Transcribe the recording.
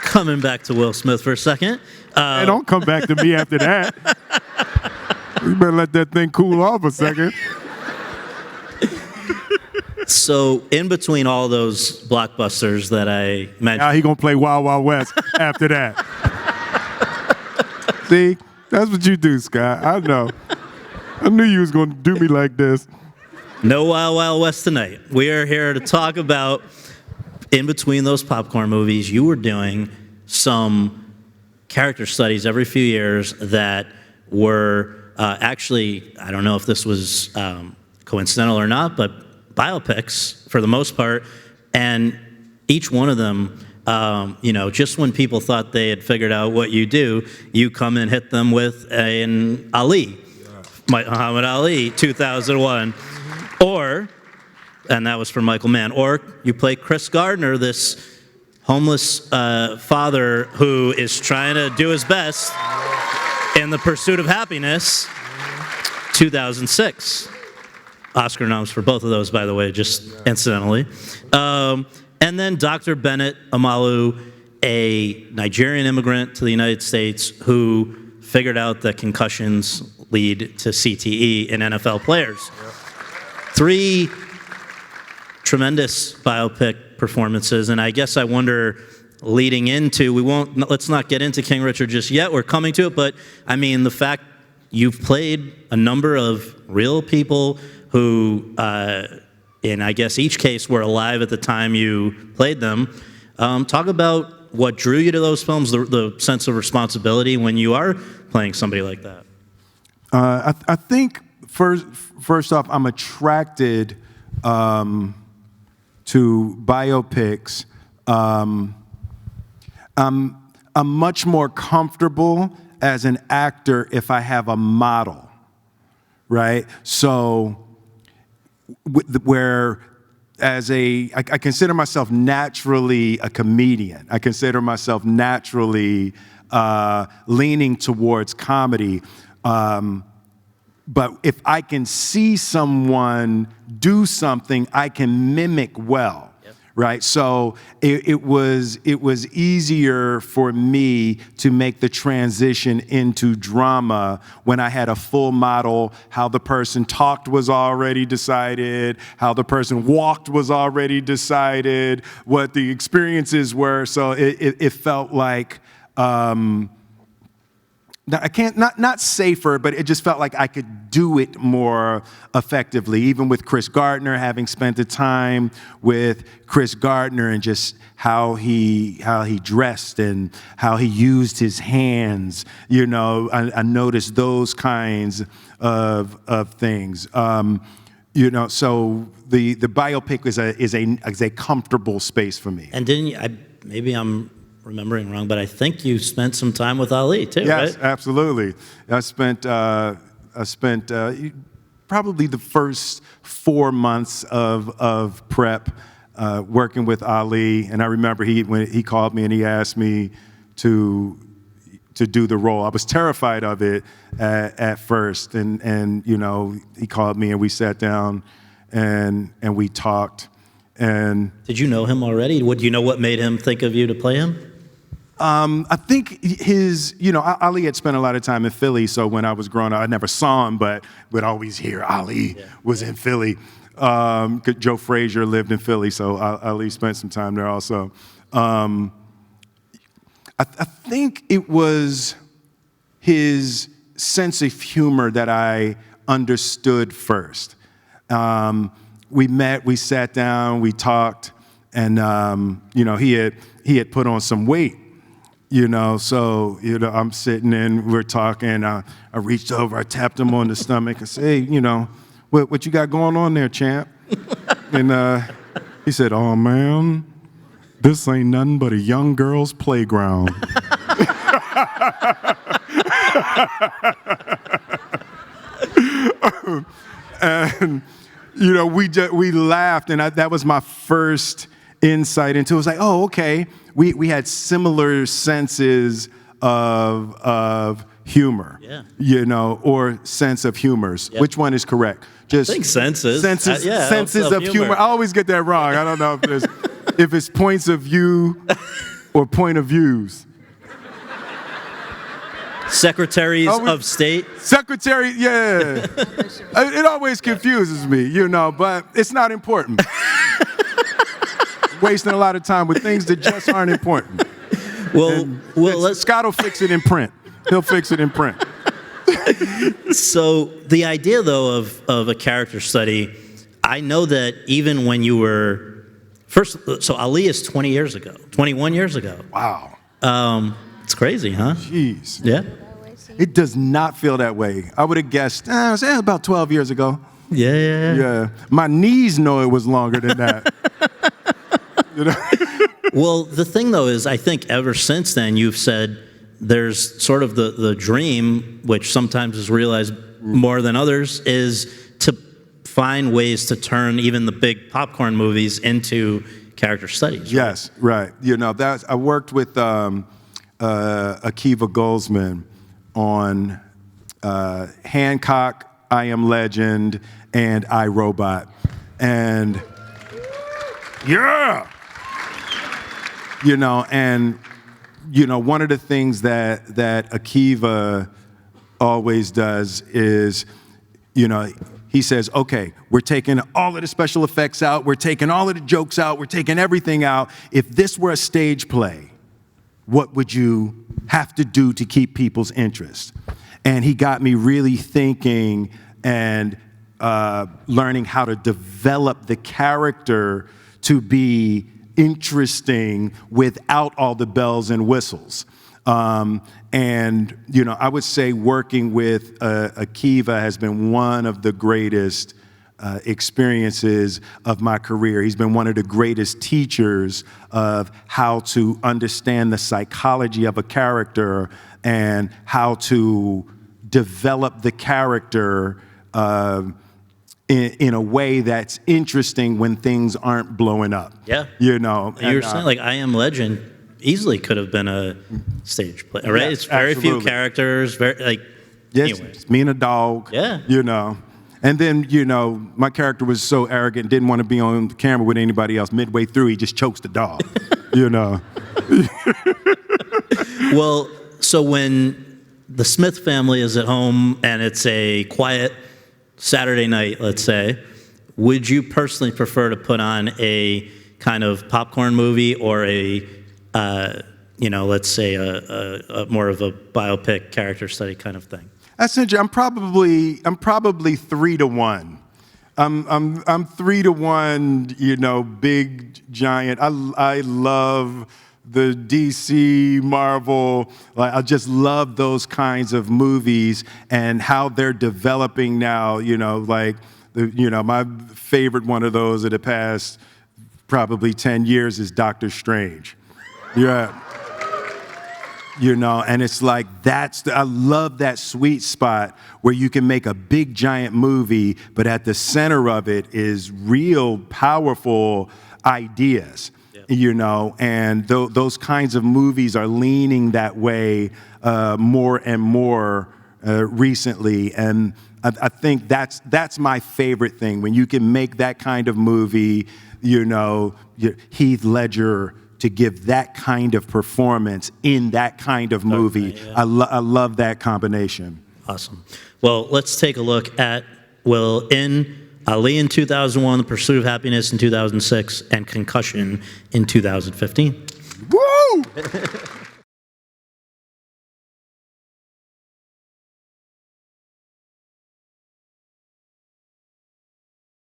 Coming back to Will Smith for a second. Hey, don't come back to me after that. You better let that thing cool off a second. So in between all those blockbusters that I mentioned. Now he gonna play Wild Wild West after that. See, that's what you do, Scott. I know. I knew you was gonna do me like this. No Wild Wild West tonight. We are here to talk about, in between those popcorn movies, you were doing some character studies every few years that were actually, I don't know if this was coincidental or not, but biopics for the most part, and each one of them, just when people thought they had figured out what you do, you come and hit them with an Ali, Muhammad Ali, 2001, and that was for Michael Mann, or you play Chris Gardner, this homeless father who is trying to do his best in the pursuit of happiness, 2006. Oscar noms for both of those, by the way, just incidentally. And then Dr. Bennett Omalu, a Nigerian immigrant to the United States who figured out that concussions lead to CTE in NFL players. Three tremendous biopic performances, and I guess I wonder, leading into, let's not get into King Richard just yet, we're coming to it, but I mean, the fact you've played a number of real people who, in I guess each case, were alive at the time you played them. Talk about what drew you to those films, the sense of responsibility when you are playing somebody like that. I think first off, I'm attracted to biopics. I'm much more comfortable as an actor if I have a model, right? So, I consider myself naturally a comedian. I consider myself naturally leaning towards comedy. But if I can see someone do something, I can mimic well. Right, so it was easier for me to make the transition into drama when I had a full model. How the person talked was already decided. How the person walked was already decided. What the experiences were. So it felt like I can't not safer, but it just felt like I could do it more effectively. Even with Chris Gardner, having spent the time with Chris Gardner and just how he dressed and how he used his hands, I noticed those kinds of things. So the biopic is a comfortable space for me. And didn't you? Maybe I'm remembering wrong, but I think you spent some time with Ali too, yes, right? Absolutely. I spent probably the first 4 months of prep working with Ali, and I remember when he called me and he asked me to do the role. I was terrified of it at first, and he called me and we sat down and we talked. And did you know him already? Do you know what made him think of you to play him? I think Ali had spent a lot of time in Philly, so when I was growing up, I never saw him, but would always hear Ali was in Philly. Joe Frazier lived in Philly, so Ali spent some time there also. I think it was his sense of humor that I understood first. We met, we sat down, we talked, and he had put on some weight. So I'm sitting and we're talking. I reached over, I tapped him on the stomach and said, "Hey, what you got going on there, champ?" And he said, "Oh man, this ain't nothing but a young girl's playground." And we laughed, and that was my first insight into it. It was like, oh, okay, we had similar senses of humor, or sense of humors. Yep. Which one is correct? I think senses. Senses of humor. I always get that wrong. I don't know if there's if it's points of view or point of views. Secretaries of State. Secretary, yeah. It always confuses me, but it's not important. Wasting a lot of time with things that just aren't important. Scott will fix it in print. He'll fix it in print. So the idea, though, of a character study, I know that even when you were so Ali is 21 years ago. Wow. It's crazy, huh? Jeez. Yeah. It does not feel that way. I would have guessed, it was about 12 years ago. Yeah. My knees know it was longer than that. Well, the thing, though, is I think ever since then you've said there's sort of the dream, which sometimes is realized more than others, is to find ways to turn even the big popcorn movies into character studies. Right? Yes, right. I worked with Akiva Goldsman on Hancock, I Am Legend, and I, Robot. And one of the things that Akiva always does is, he says, okay, we're taking all of the special effects out, we're taking all of the jokes out, we're taking everything out. If this were a stage play, what would you have to do to keep people's interest? And he got me really thinking and learning how to develop the character to be interesting without all the bells and whistles. I would say working with Akiva has been one of the greatest experiences of my career. He's been one of the greatest teachers of how to understand the psychology of a character and how to develop the character in a way that's interesting when things aren't blowing up. Yeah. You were saying, like, I Am Legend easily could have been a stage play, right? Yeah, it's very absolutely. few characters, Yes, it's me and a dog. Yeah. And then, my character was so arrogant, didn't want to be on the camera with anybody else. Midway through, he just chokes the dog, Well, so when the Smith family is at home and it's a quiet Saturday night, let's say, would you personally prefer to put on a kind of popcorn movie or let's say a more of a biopic character study kind of thing? That's interesting. I'm probably 3-1. I'm 3-1. Big giant. I love the DC, Marvel. I just love those kinds of movies and how they're developing now. My favorite one of those of the past probably 10 years is Doctor Strange. Yeah. And it's like I love that sweet spot where you can make a big giant movie, but at the center of it is real powerful ideas. Yeah. And those kinds of movies are leaning that way more and more recently. And I think that's my favorite thing, when you can make that kind of movie, Heath Ledger, to give that kind of performance in that kind of movie. Okay, yeah. I love that combination. Awesome. Well, let's take a look at in Ali in 2001, The Pursuit of Happiness in 2006, and Concussion in 2015. Woo!